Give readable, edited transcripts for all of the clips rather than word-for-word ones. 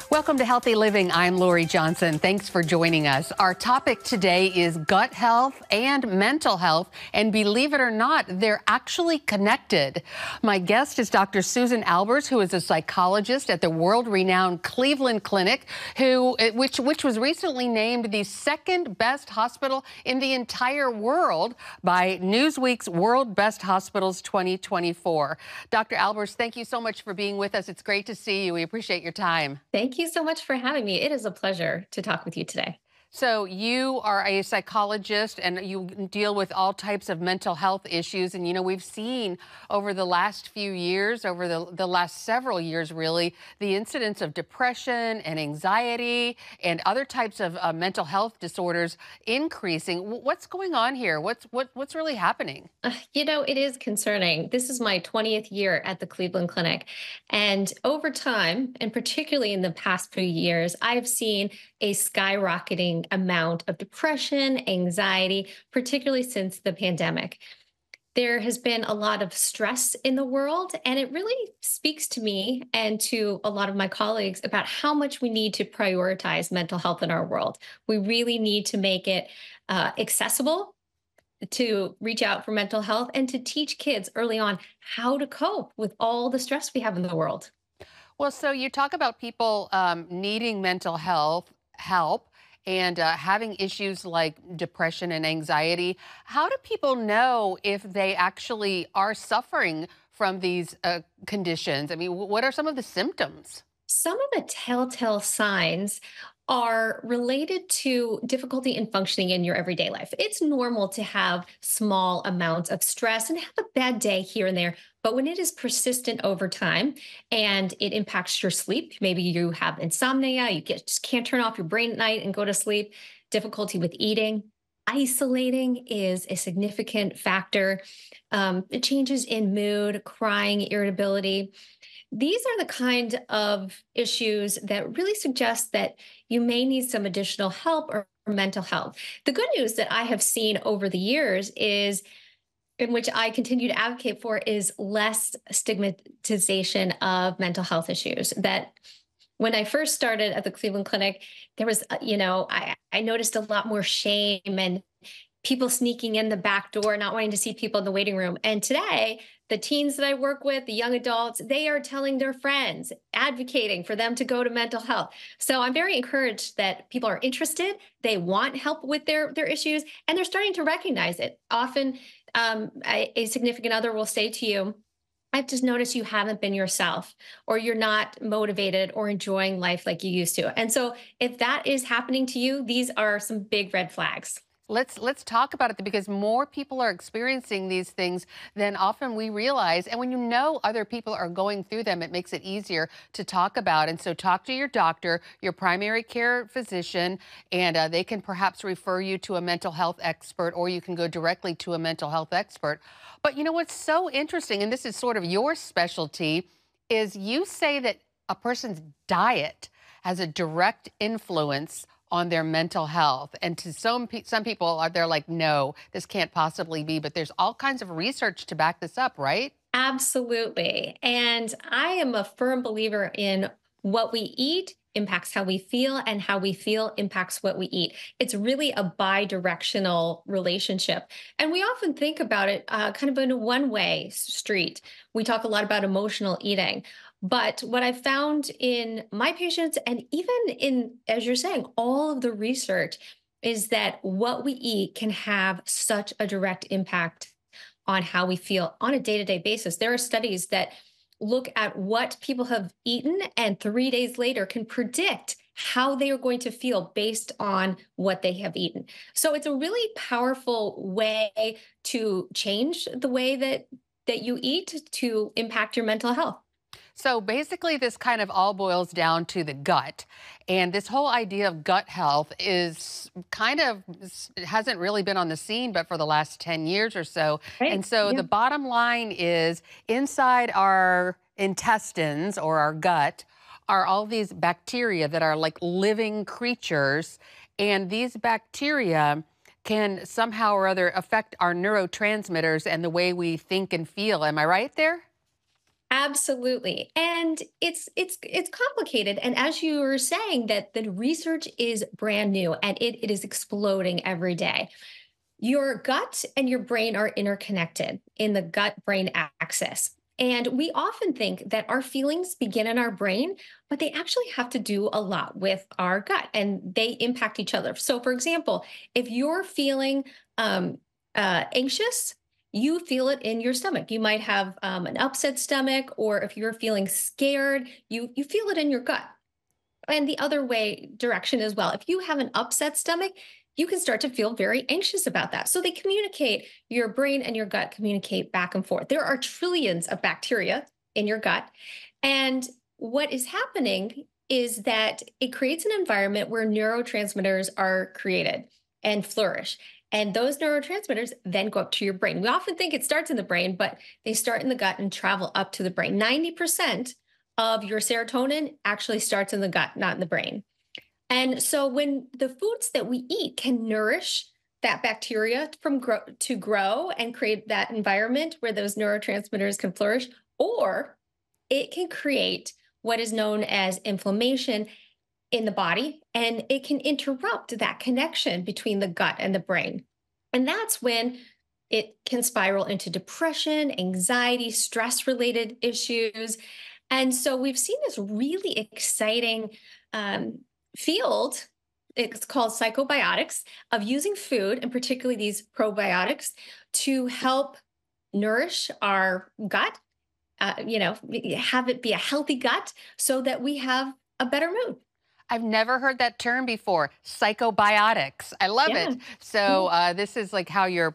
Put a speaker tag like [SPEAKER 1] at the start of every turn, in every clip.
[SPEAKER 1] Welcome to Healthy Living. I'm Lori Johnson. Thanks for joining us. Our topic today is gut health and mental health, and believe it or not, they're actually connected. My guest is Dr. Susan Albers, who is a psychologist at the world-renowned Cleveland Clinic, which was recently named the second best hospital in the entire world by Newsweek's World Best Hospitals 2024. Dr. Albers, thank you so much for being with us. It's great to see you. We appreciate your time.
[SPEAKER 2] Thank you so much for having me. It is a pleasure to talk with you today.
[SPEAKER 1] So you are a psychologist and you deal with all types of mental health issues. And, you know, we've seen over the last few years, over the last several years, really, the incidence of depression and anxiety and other types of mental health disorders increasing. What's going on here? What's really happening?
[SPEAKER 2] It is concerning. This is my 20th year at the Cleveland Clinic. And over time, and particularly in the past few years, I've seen a skyrocketing amount of depression, anxiety, particularly since the pandemic. There has been a lot of stress in the world, and it really speaks to me and to a lot of my colleagues about how much we need to prioritize mental health in our world. We really need to make it accessible to reach out for mental health and to teach kids early on how to cope with all the stress we have in the world.
[SPEAKER 1] Well, so you talk about people needing mental health help and having issues like depression and anxiety. How do people know if they actually are suffering from these conditions? I mean, what are some of the symptoms?
[SPEAKER 2] Some of the telltale signs are related to difficulty in functioning in your everyday life. It's normal to have small amounts of stress and have a bad day here and there. But when it is persistent over time and it impacts your sleep, maybe you have insomnia, just can't turn off your brain at night and go to sleep, difficulty with eating. Isolating is a significant factor. Changes in mood, crying, irritability. These are the kind of issues that really suggest that you may need some additional help or mental health. The good news that I have seen over the years is, in which I continue to advocate for, is less stigmatization of mental health issues. That when I first started at the Cleveland Clinic, there was, I noticed a lot more shame and people sneaking in the back door, not wanting to see people in the waiting room. And today, the teens that I work with, the young adults, they are telling their friends, advocating for them to go to mental health. So I'm very encouraged that people are interested, they want help with their issues, and they're starting to recognize it. Often, a significant other will say to you, I've just noticed you haven't been yourself, or you're not motivated or enjoying life like you used to. And so if that is happening to you, these are some big red flags.
[SPEAKER 1] Let's talk about it, because more people are experiencing these things than often we realize. And when you know other people are going through them, it makes it easier to talk about. And so talk to your doctor, your primary care physician, and they can perhaps refer you to a mental health expert, or you can go directly to a mental health expert. But you know what's so interesting, and this is sort of your specialty, is you say that a person's diet has a direct influence on their mental health. And to some people, they're like, no, this can't possibly be. But there's all kinds of research to back this up, right?
[SPEAKER 2] Absolutely. And I am a firm believer in what we eat impacts how we feel, and how we feel impacts what we eat. It's really a bi-directional relationship. And we often think about it kind of in a one-way street. We talk a lot about emotional eating. But what I found in my patients, and even in, as you're saying, all of the research, is that what we eat can have such a direct impact on how we feel on a day-to-day basis. There are studies that look at what people have eaten and 3 days later can predict how they are going to feel based on what they have eaten. So it's a really powerful way to change the way that you eat to impact your mental health.
[SPEAKER 1] So basically, this kind of all boils down to the gut. And this whole idea of gut health is kind of hasn't really been on the scene, but for the last 10 years or so.
[SPEAKER 2] Right.
[SPEAKER 1] And so
[SPEAKER 2] Yeah.
[SPEAKER 1] the bottom line is, inside our intestines or our gut are all these bacteria that are like living creatures. And these bacteria can somehow or other affect our neurotransmitters and the way we think and feel. Am I right there?
[SPEAKER 2] Absolutely. And it's complicated. And as you were saying, that the research is brand new and it is exploding every day. Your gut and your brain are interconnected in the gut brain axis. And we often think that our feelings begin in our brain, but they actually have to do a lot with our gut and they impact each other. So, for example, if you're feeling um, anxious, you feel it in your stomach. You might have an upset stomach, or if you're feeling scared, you feel it in your gut. And the other way direction as well. If you have an upset stomach, you can start to feel very anxious about that. So they communicate, your brain and your gut communicate back and forth. There are trillions of bacteria in your gut. And what is happening is that it creates an environment where neurotransmitters are created and flourish. And those neurotransmitters then go up to your brain. We often think it starts in the brain, but they start in the gut and travel up to the brain. 90% of your serotonin actually starts in the gut, not in the brain. And so when the foods that we eat can nourish that bacteria to grow and create that environment where those neurotransmitters can flourish, or it can create what is known as inflammation in the body, and it can interrupt that connection between the gut and the brain. And that's when it can spiral into depression, anxiety, stress related issues. And so we've seen this really exciting um, field. It's called psychobiotics, of using food, and particularly these probiotics, to help nourish our gut, have it be a healthy gut so that we have a better mood.
[SPEAKER 1] I've never heard that term before. Psychobiotics. I love
[SPEAKER 2] Yeah.
[SPEAKER 1] it. So this is like how the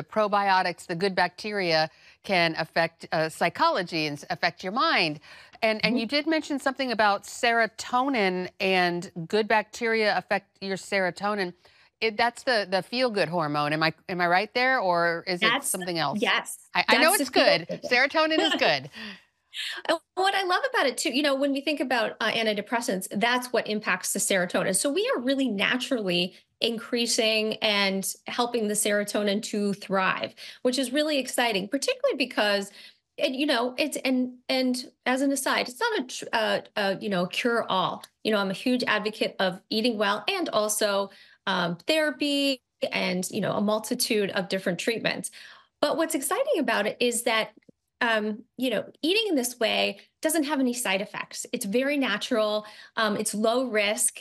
[SPEAKER 1] probiotics, the good bacteria, can affect psychology and affect your mind. And
[SPEAKER 2] Mhm.
[SPEAKER 1] you did mention something about serotonin, and good bacteria affect your serotonin. That's the feel good hormone. Am I right there, or is it
[SPEAKER 2] That's
[SPEAKER 1] something else?
[SPEAKER 2] yes,
[SPEAKER 1] I know
[SPEAKER 2] that's the
[SPEAKER 1] it's
[SPEAKER 2] feel
[SPEAKER 1] good.
[SPEAKER 2] good one.
[SPEAKER 1] Serotonin is good.
[SPEAKER 2] And what I love about it too, when we think about antidepressants, that's what impacts the serotonin. So we are really naturally increasing and helping the serotonin to thrive, which is really exciting, particularly because it's and as an aside, it's not cure all. I'm a huge advocate of eating well and also therapy and a multitude of different treatments. But what's exciting about it is that eating in this way doesn't have any side effects. It's very natural. It's low risk.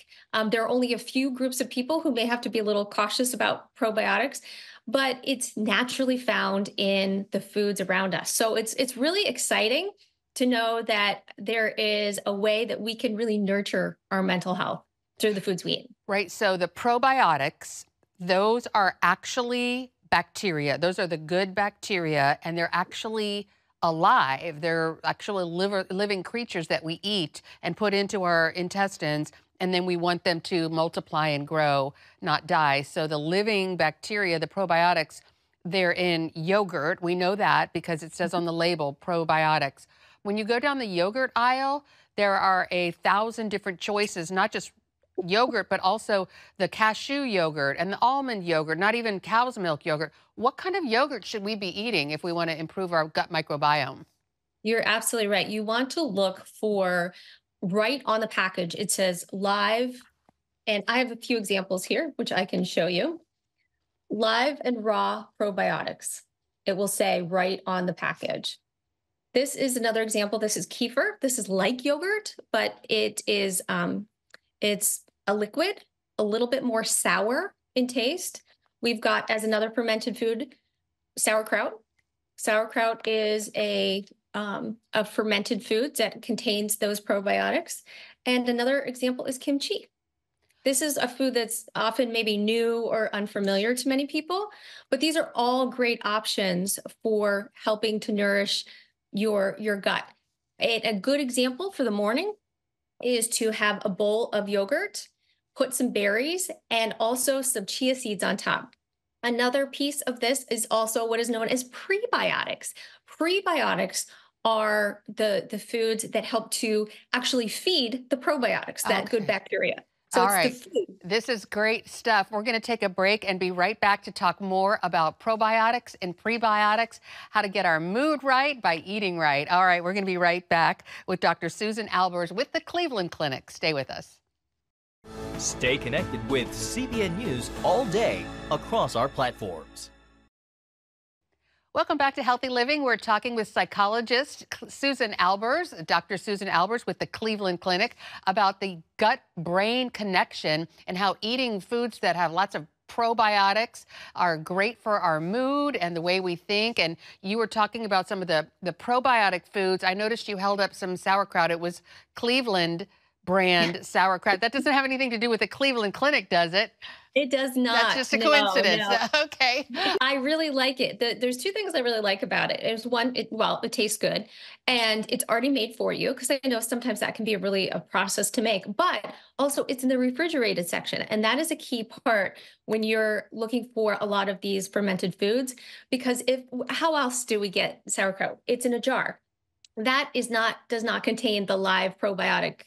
[SPEAKER 2] There are only a few groups of people who may have to be a little cautious about probiotics, but it's naturally found in the foods around us. So it's really exciting to know that there is a way that we can really nurture our mental health through the foods we eat.
[SPEAKER 1] Right. So the probiotics, those are actually bacteria. Those are the good bacteria, and they're actually alive. They're actually living creatures that we eat and put into our intestines. And then we want them to multiply and grow, not die. So the living bacteria, the probiotics, they're in yogurt. We know that because it says on the label probiotics. When you go down the yogurt aisle, there are 1,000 different choices, not just yogurt, but also the cashew yogurt and the almond yogurt, not even cow's milk yogurt. What kind of yogurt should we be eating if we want to improve our gut microbiome?
[SPEAKER 2] You're absolutely right. You want to look for right on the package. It says live, and I have a few examples here, which I can show you. Live and raw probiotics. It will say right on the package. This is another example. This is kefir. This is like yogurt, but it's a liquid, a little bit more sour in taste. We've got, as another fermented food, sauerkraut. Sauerkraut is a fermented food that contains those probiotics. And another example is kimchi. This is a food that's often maybe new or unfamiliar to many people, but these are all great options for helping to nourish your gut. A good example for the morning is to have a bowl of yogurt, put some berries, and also some chia seeds on top. Another piece of this is also what is known as prebiotics. Prebiotics are the foods that help to actually feed the probiotics, that good
[SPEAKER 1] Okay.
[SPEAKER 2] bacteria. So
[SPEAKER 1] All
[SPEAKER 2] it's the
[SPEAKER 1] right.
[SPEAKER 2] food.
[SPEAKER 1] This is great stuff. We're going to take a break and be right back to talk more about probiotics and prebiotics, how to get our mood right by eating right. All right, we're going to be right back with Dr. Susan Albers with the Cleveland Clinic. Stay with us.
[SPEAKER 3] Stay connected with CBN News all day across our platforms.
[SPEAKER 1] Welcome back to Healthy Living. We're talking with psychologist Susan Albers, Dr. Susan Albers with the Cleveland Clinic, about the gut-brain connection and how eating foods that have lots of probiotics are great for our mood and the way we think. And you were talking about some of the probiotic foods. I noticed you held up some sauerkraut. It was Cleveland brand sauerkraut. That doesn't have anything to do with the Cleveland Clinic, does it?
[SPEAKER 2] It does
[SPEAKER 1] That's
[SPEAKER 2] not.
[SPEAKER 1] just a
[SPEAKER 2] No,
[SPEAKER 1] coincidence.
[SPEAKER 2] no.
[SPEAKER 1] Okay.
[SPEAKER 2] I really like it. There's two things I really like about it. There's one, it tastes good, and it's already made for you because I know sometimes that can be a process to make. But also, it's in the refrigerated section, and that is a key part when you're looking for a lot of these fermented foods. Because if how else do we get sauerkraut? It's in a jar. That does not contain the live probiotic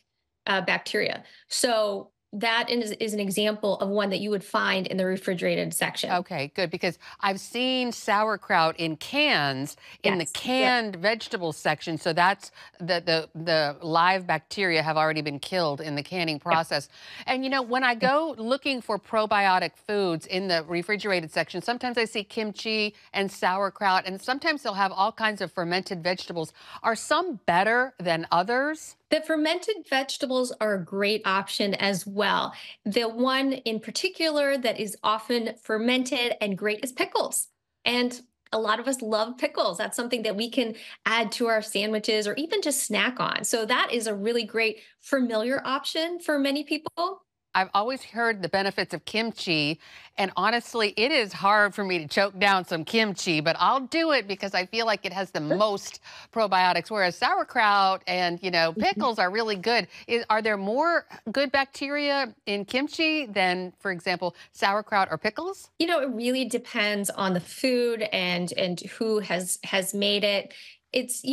[SPEAKER 2] bacteria. So that is an example of one that you would find in the refrigerated section.
[SPEAKER 1] Okay, good, because I've seen sauerkraut in cans in the
[SPEAKER 2] Yes. Yep.
[SPEAKER 1] canned vegetables section. So that's the live bacteria have already been killed in the canning
[SPEAKER 2] Yep.
[SPEAKER 1] process. And you know, when I go looking for probiotic foods in the refrigerated section, sometimes I see kimchi and sauerkraut, and sometimes they'll have all kinds of fermented vegetables. Are some better than others?
[SPEAKER 2] The fermented vegetables are a great option as well. The one in particular that is often fermented and great is pickles. And a lot of us love pickles. That's something that we can add to our sandwiches or even just snack on. So that is a really great familiar option for many people.
[SPEAKER 1] I've always heard the benefits of kimchi, and honestly, it is hard for me to choke down some kimchi, but I'll do it because I feel like it has the most probiotics, whereas sauerkraut and,
[SPEAKER 2] Mhm.
[SPEAKER 1] pickles are really good. Are there more good bacteria in kimchi than, for example, sauerkraut or pickles?
[SPEAKER 2] It really depends on the food and who has made it. It's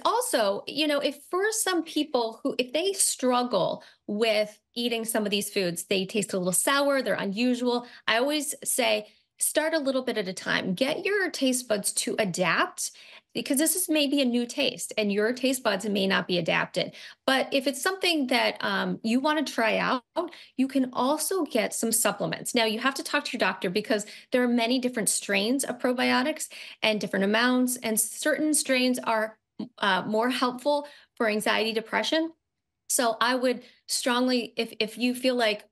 [SPEAKER 2] also, if for some people who if they struggle with eating some of these foods, they taste a little sour, they're unusual. I always say start a little bit at a time. Get your taste buds to adapt because this is maybe a new taste and your taste buds may not be adapted. But if it's something that you want to try out, you can also get some supplements. Now, you have to talk to your doctor because there are many different strains of probiotics and different amounts, and certain strains are more helpful for anxiety, depression. So I would strongly, if you feel like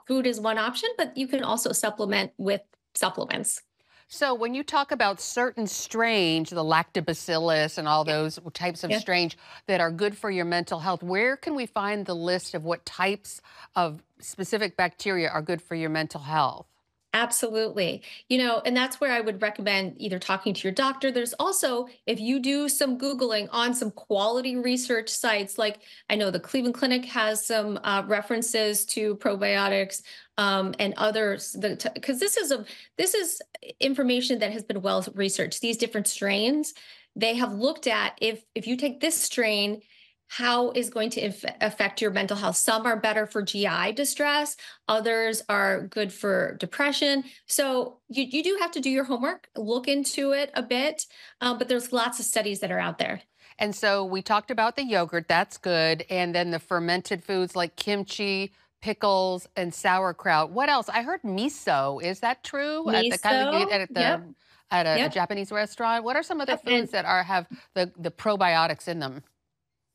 [SPEAKER 2] food is one option, but you can also supplement with supplements.
[SPEAKER 1] So when you talk about certain strains, the lactobacillus and all
[SPEAKER 2] Yeah.
[SPEAKER 1] those types of
[SPEAKER 2] Yeah.
[SPEAKER 1] strains that are good for your mental health, where can we find the list of what types of specific bacteria are good for your mental health?
[SPEAKER 2] Absolutely. And that's where I would recommend either talking to your doctor. There's also, if you do some Googling on some quality research sites, like I know the Cleveland Clinic has some references to probiotics and others, because this is information that has been well researched. These different strains, they have looked at if you take this strain, how is going to affect your mental health. Some are better for GI distress, others are good for depression. So you do have to do your homework, look into it a bit, but there's lots of studies that are out there.
[SPEAKER 1] And so we talked about the yogurt, that's good. And then the fermented foods like kimchi, pickles, and sauerkraut. What else? I heard miso. Is that true? At the kind that you get
[SPEAKER 2] Miso,
[SPEAKER 1] at
[SPEAKER 2] yep,
[SPEAKER 1] the at a
[SPEAKER 2] yep,
[SPEAKER 1] Japanese restaurant? What are some other
[SPEAKER 2] yep.
[SPEAKER 1] foods
[SPEAKER 2] And
[SPEAKER 1] that have the probiotics in them?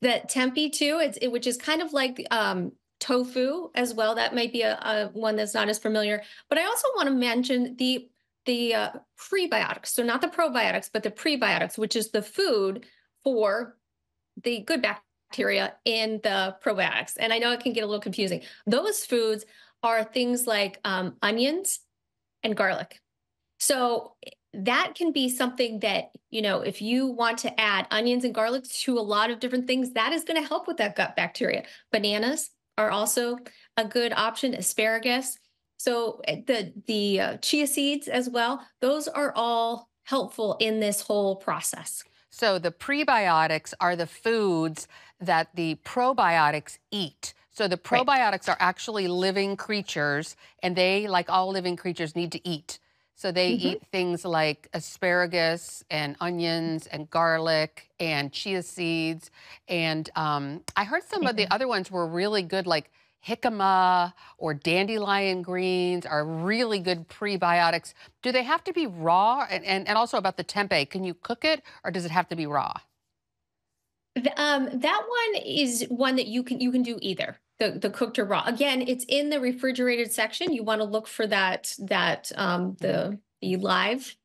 [SPEAKER 2] that tempeh too, which is kind of like tofu as well. That might be a one that's not as familiar. But I also want to mention the prebiotics. So not the probiotics, but the prebiotics, which is the food for the good bacteria in the probiotics. And I know it can get a little confusing. Those foods are things like onions and garlic. So that can be something that, if you want to add onions and garlic to a lot of different things, that is going to help with that gut bacteria. Bananas are also a good option, asparagus. So the chia seeds as well, those are all helpful in this whole process.
[SPEAKER 1] So the prebiotics are the foods that the probiotics eat. So the
[SPEAKER 2] Right.
[SPEAKER 1] probiotics are actually living creatures, and they, like all living creatures, need to eat. So they
[SPEAKER 2] Hmm.
[SPEAKER 1] eat things like asparagus and onions and garlic and chia seeds. And I heard some of the other ones were really good, like jicama or dandelion greens are really good prebiotics. Do they have to be raw? And also about the tempeh, can you cook it or does it have to be raw?
[SPEAKER 2] That one is one that you can do either the cooked or raw. Again, it's in the refrigerated section. You want to look for that
[SPEAKER 1] Mhm,
[SPEAKER 2] the live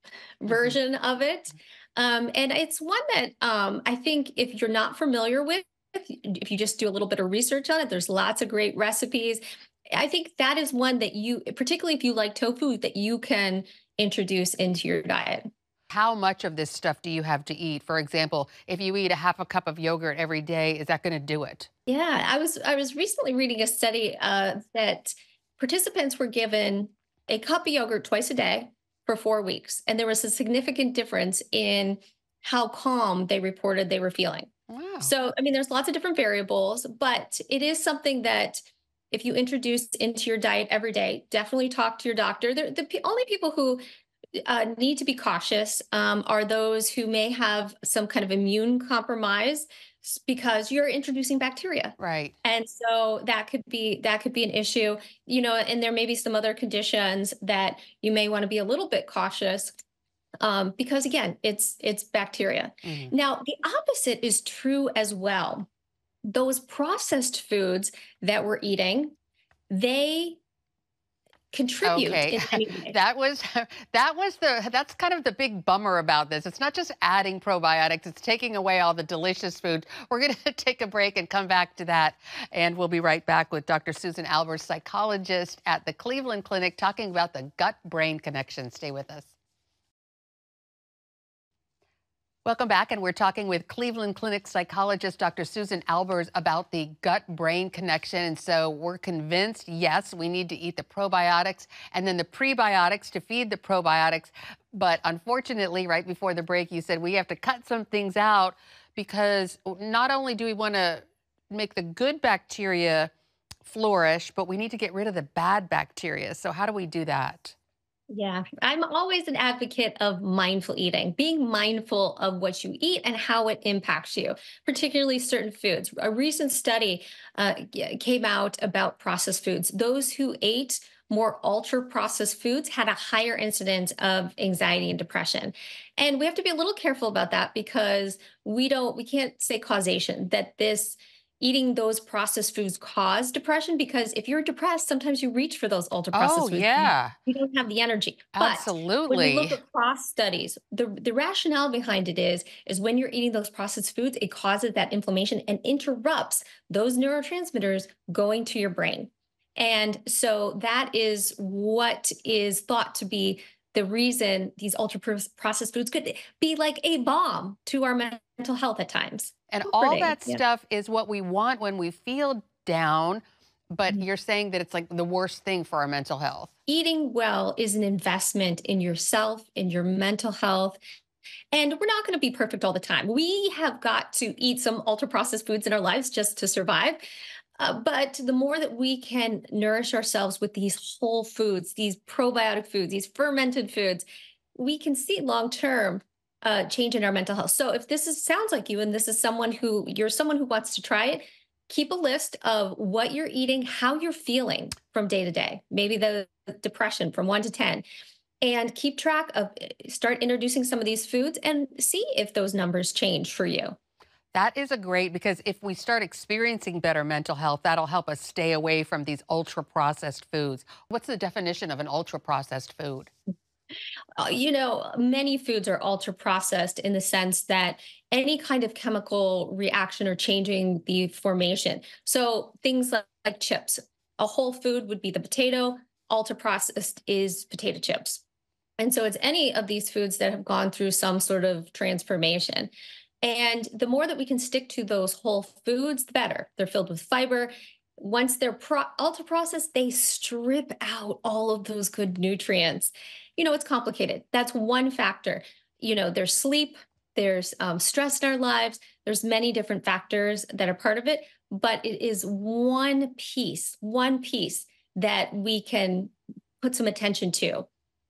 [SPEAKER 1] mhm.
[SPEAKER 2] version of it, and it's one that I think if you're not familiar with, if you just do a little bit of research on it, there's lots of great recipes. I think that is one that you, particularly if you like tofu, that you can introduce into your diet.
[SPEAKER 1] How much of this stuff do you have to eat? For example, if you eat a half a cup of yogurt every day, is that going to do it?
[SPEAKER 2] Yeah, I was recently reading a study that participants were given a cup of yogurt twice a day for 4 weeks, and there was a significant difference in how calm they reported they were feeling.
[SPEAKER 1] Wow.
[SPEAKER 2] So, I mean, there's lots of different variables, but it is something that if you introduce into your diet every day, definitely talk to your doctor. Only people who need to be cautious are those who may have some kind of immune compromise because you're introducing bacteria,
[SPEAKER 1] Right.
[SPEAKER 2] and so that could be an issue, and there may be some other conditions that you may want to be a little bit cautious, because again, it's bacteria.
[SPEAKER 1] Mhm.
[SPEAKER 2] Now the opposite is true as well. Those processed foods that we're eating, they contribute
[SPEAKER 1] Okay.
[SPEAKER 2] in any way.
[SPEAKER 1] That was that's kind of the big bummer about this. It's not just adding probiotics, it's taking away all the delicious food. We're going to take a break and come back to that. And we'll be right back with Dr. Susan Albers, psychologist at the Cleveland Clinic, talking about the gut-brain connection. Stay with us. Welcome back, and we're talking with Cleveland Clinic psychologist Dr. Susan Albers about the gut-brain connection. And so we're convinced, yes, we need to eat the probiotics and then the prebiotics to feed the probiotics. But unfortunately, right before the break, you said we have to cut some things out because not only do we want to make the good bacteria flourish, but we need to get rid of the bad bacteria. So how do we do that?
[SPEAKER 2] Yeah, I'm always an advocate of mindful eating, being mindful of what you eat and how it impacts you, particularly certain foods. A recent study came out about processed foods. Those who ate more ultra processed foods had a higher incidence of anxiety and depression. And we have to be a little careful about that because we can't say causation that this eating those processed foods cause depression, because if you're depressed, sometimes you reach for those ultra
[SPEAKER 1] Oh,
[SPEAKER 2] processed foods. You
[SPEAKER 1] yeah,
[SPEAKER 2] you don't have the energy. But when we look
[SPEAKER 1] absolutely.
[SPEAKER 2] across studies, the rationale behind it is when you're eating those processed foods, it causes that inflammation and interrupts those neurotransmitters going to your brain. And so that is what is thought to be the reason these ultra processed foods could be like a bomb to our mental health at times.
[SPEAKER 1] And all
[SPEAKER 2] Comforting.
[SPEAKER 1] that
[SPEAKER 2] Yeah.
[SPEAKER 1] stuff is what we want when we feel down, but
[SPEAKER 2] Mhm.
[SPEAKER 1] you're saying that it's like the worst thing for our mental health.
[SPEAKER 2] Eating well is an investment in yourself, in your mental health. And we're not going to be perfect all the time. We have got to eat some ultra processed foods in our lives just to survive. But the more that we can nourish ourselves with these whole foods, these probiotic foods, these fermented foods, we can see long term change in our mental health. So if sounds like you, and this is someone who wants to try it, keep a list of what you're eating, how you're feeling from day to day, maybe the depression from 1 to 10, and keep track of, start introducing some of these foods and see if those numbers change for you.
[SPEAKER 1] That is a great because if we start experiencing better mental health, that'll help us stay away from these ultra processed foods. What's the definition of an ultra processed food?
[SPEAKER 2] Many foods are ultra processed in the sense that any kind of chemical reaction or changing the formation. So things like chips, a whole food would be the potato, ultra processed is potato chips. And so it's any of these foods that have gone through some sort of transformation. And the more that we can stick to those whole foods, the better. They're filled with fiber. Once they're ultra processed, they strip out all of those good nutrients. It's complicated. That's one factor. There's sleep, there's stress in our lives, there's many different factors that are part of it. but it is one piece that we can put some attention to.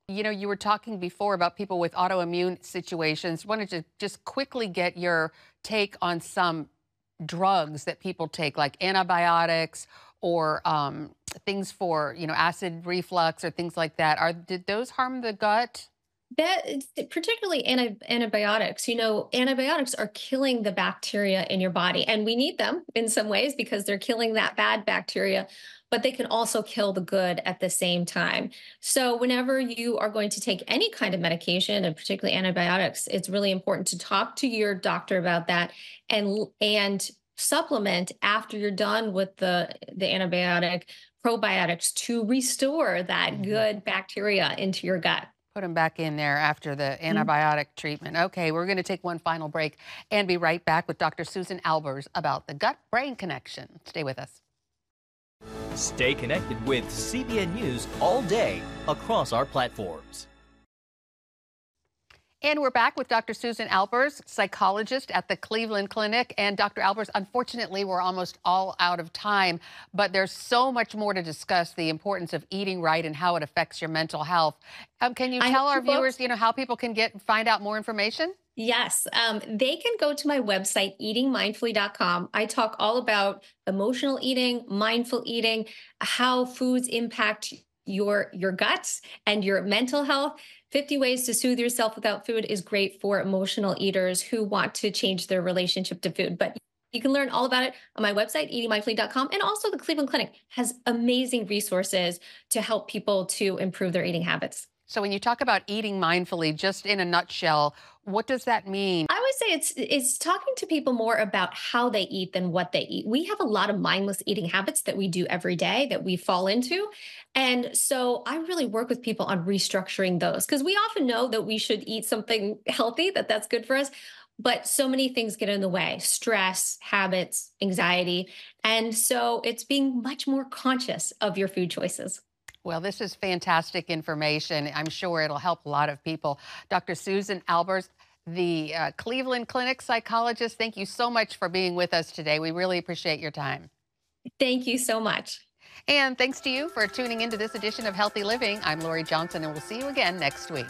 [SPEAKER 1] You know, you were talking before about people with autoimmune situations. Wanted to just quickly get your take on some drugs that people take, like antibiotics or things for, acid reflux or things like that. Did those harm the gut?
[SPEAKER 2] Particularly antibiotics. Antibiotics are killing the bacteria in your body, and we need them in some ways because they're killing that bad bacteria, but they can also kill the good at the same time. So whenever you are going to take any kind of medication, and particularly antibiotics, it's really important to talk to your doctor about that and supplement after you're done with the antibiotic probiotics to restore that good bacteria into your gut.
[SPEAKER 1] Put them back in there after the antibiotic treatment. Okay, we're going to take one final break and be right back with Dr. Susan Albers about the gut-brain connection. Stay with us.
[SPEAKER 3] Stay connected with CBN News all day across our platforms.
[SPEAKER 1] And we're back with Dr. Susan Albers, psychologist at the Cleveland Clinic. And Dr. Albers, unfortunately, we're almost all out of time, but there's so much more to discuss, the importance of eating right and how it affects your mental health. Can you tell our viewers, how people can find out more information?
[SPEAKER 2] Yes, they can go to my website, eatingmindfully.com. I talk all about emotional eating, mindful eating, how foods impact your guts and your mental health. 50 Ways to Soothe Yourself Without Food is great for emotional eaters who want to change their relationship to food. But you can learn all about it on my website, eatingmindfully.com. And also the Cleveland Clinic has amazing resources to help people to improve their eating habits.
[SPEAKER 1] So when you talk about eating mindfully, just in a nutshell, what does that mean?
[SPEAKER 2] I would say it's talking to people more about how they eat than what they eat. We have a lot of mindless eating habits that we do every day that we fall into. And so I really work with people on restructuring those because we often know that we should eat something healthy, that's good for us. But so many things get in the way: stress, habits, anxiety. And so it's being much more conscious of your food choices.
[SPEAKER 1] Well, this is fantastic information. I'm sure it'll help a lot of people. Dr. Susan Albers, the Cleveland Clinic psychologist, thank you so much for being with us today. We really appreciate your time.
[SPEAKER 2] Thank you so much.
[SPEAKER 1] And thanks to you for tuning into this edition of Healthy Living. I'm Lori Johnson, and we'll see you again next week.